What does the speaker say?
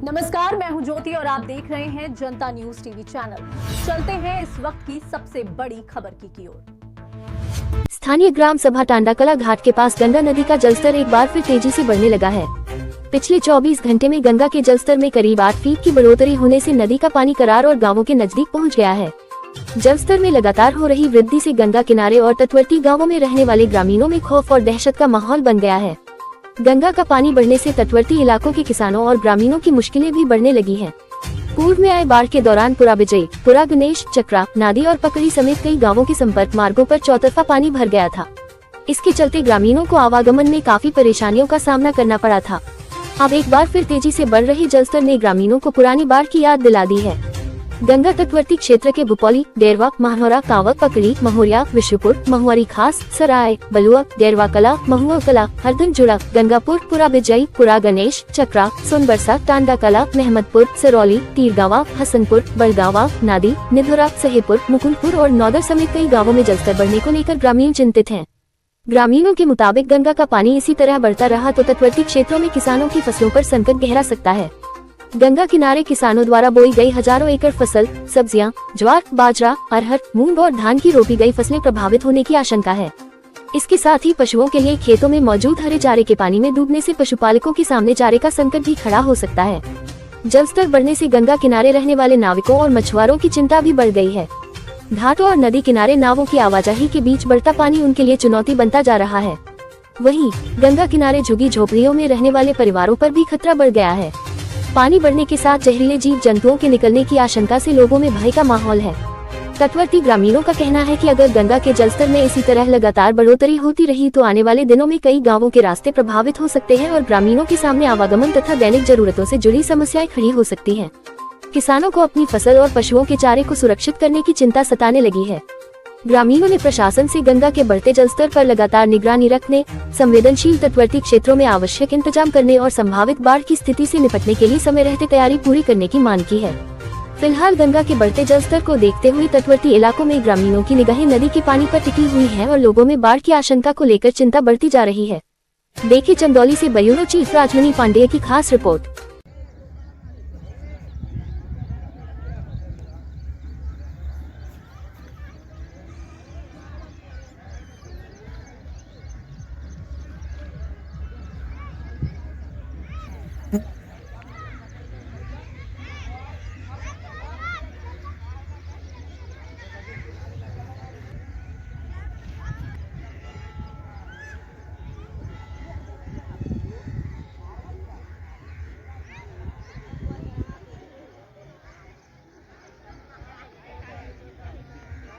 नमस्कार, मैं हूं ज्योति और आप देख रहे हैं जनता न्यूज टीवी चैनल। चलते हैं इस वक्त की सबसे बड़ी खबर की ओर। स्थानीय ग्राम सभा टांडाकला घाट के पास गंगा नदी का जलस्तर एक बार फिर तेजी से बढ़ने लगा है। पिछले 24 घंटे में गंगा के जलस्तर में करीब 8 फीट की बढ़ोतरी होने से नदी का पानी करार और गांवों के नजदीक पहुंच गया है। जलस्तर में लगातार हो रही वृद्धि से गंगा किनारे और तटवर्ती गाँवों में रहने वाले ग्रामीणों में खौफ और दहशत का माहौल बन गया है। गंगा का पानी बढ़ने से तटवर्ती इलाकों के किसानों और ग्रामीणों की मुश्किलें भी बढ़ने लगी हैं। पूर्व में आए बाढ़ के दौरान पुरा विजय, पुरा गणेश, चक्रा, नादी और पकड़ी समेत कई गांवों के संपर्क मार्गों पर चौतरफा पानी भर गया था। इसके चलते ग्रामीणों को आवागमन में काफी परेशानियों का सामना करना पड़ा था। अब एक बार फिर तेजी से बढ़ रहे जलस्तर ने ग्रामीणों को पुरानी बाढ़ की याद दिला दी है। गंगा तटवर्ती क्षेत्र के भुपौली, डेरवा, माहौरा, कावक, पकड़ी, महुरिया, विश्वपुर, महुआरी खास, सराय, बलुआ, डेरवा कला, महुआ कला, हरदन जुड़ा, गंगापुर, पुरा विजय, पुरा गणेश, चक्रा, सोनबरसा, टांडा कला, महमदपुर, सिरौली, तीरगावा, हसनपुर, बड़गावा, नादी, निधुरा, सहेपुर, मुकुंदपुर और नौदर समेत कई गाँवों में जलस्तर बढ़ने को लेकर ग्रामीण चिंतित हैं। ग्रामीणों के मुताबिक गंगा का पानी इसी तरह बढ़ता रहा तो तटवर्ती क्षेत्रों में किसानों की फसलों पर संकट गहरा सकता है। गंगा किनारे किसानों द्वारा बोई गई हजारों एकड़ फसल, सब्जियां, ज्वार, बाजरा, अरहर, मूंग और धान की रोपी गई फसलें प्रभावित होने की आशंका है। इसके साथ ही पशुओं के लिए खेतों में मौजूद हरे चारे के पानी में डूबने से पशुपालकों के सामने चारे का संकट भी खड़ा हो सकता है। जलस्तर बढ़ने से गंगा किनारे रहने वाले नाविकों और मछुआरों की चिंता भी बढ़ गई है। घाटों और नदी किनारे नावों की आवाजाही के बीच बढ़ता पानी उनके लिए चुनौती बनता जा रहा है। वहीं गंगा किनारे झुग्गी झोपड़ियों में रहने वाले परिवारों पर भी खतरा बढ़ गया है। पानी बढ़ने के साथ जहरीले जीव जंतुओं के निकलने की आशंका से लोगों में भय का माहौल है। तटवर्ती ग्रामीणों का कहना है कि अगर गंगा के जलस्तर में इसी तरह लगातार बढ़ोतरी होती रही तो आने वाले दिनों में कई गांवों के रास्ते प्रभावित हो सकते हैं और ग्रामीणों के सामने आवागमन तथा दैनिक जरूरतों से जुड़ी समस्याएं खड़ी हो सकती हैं। किसानों को अपनी फसल और पशुओं के चारे को सुरक्षित करने की चिंता सताने लगी है। ग्रामीणों ने प्रशासन से गंगा के बढ़ते जलस्तर पर लगातार निगरानी रखने, संवेदनशील तटवर्ती क्षेत्रों में आवश्यक इंतजाम करने और संभावित बाढ़ की स्थिति से निपटने के लिए समय रहते तैयारी पूरी करने की मांग की है। फिलहाल गंगा के बढ़ते जलस्तर को देखते हुए तटवर्ती इलाकों में ग्रामीणों की निगाहें नदी के पानी पर टिकी हुई है और लोगों में बाढ़ की आशंका को लेकर चिंता बढ़ती जा रही है। देखिए चंदौली से ब्यूरो चीफ राजमणि पांडेय की खास रिपोर्ट।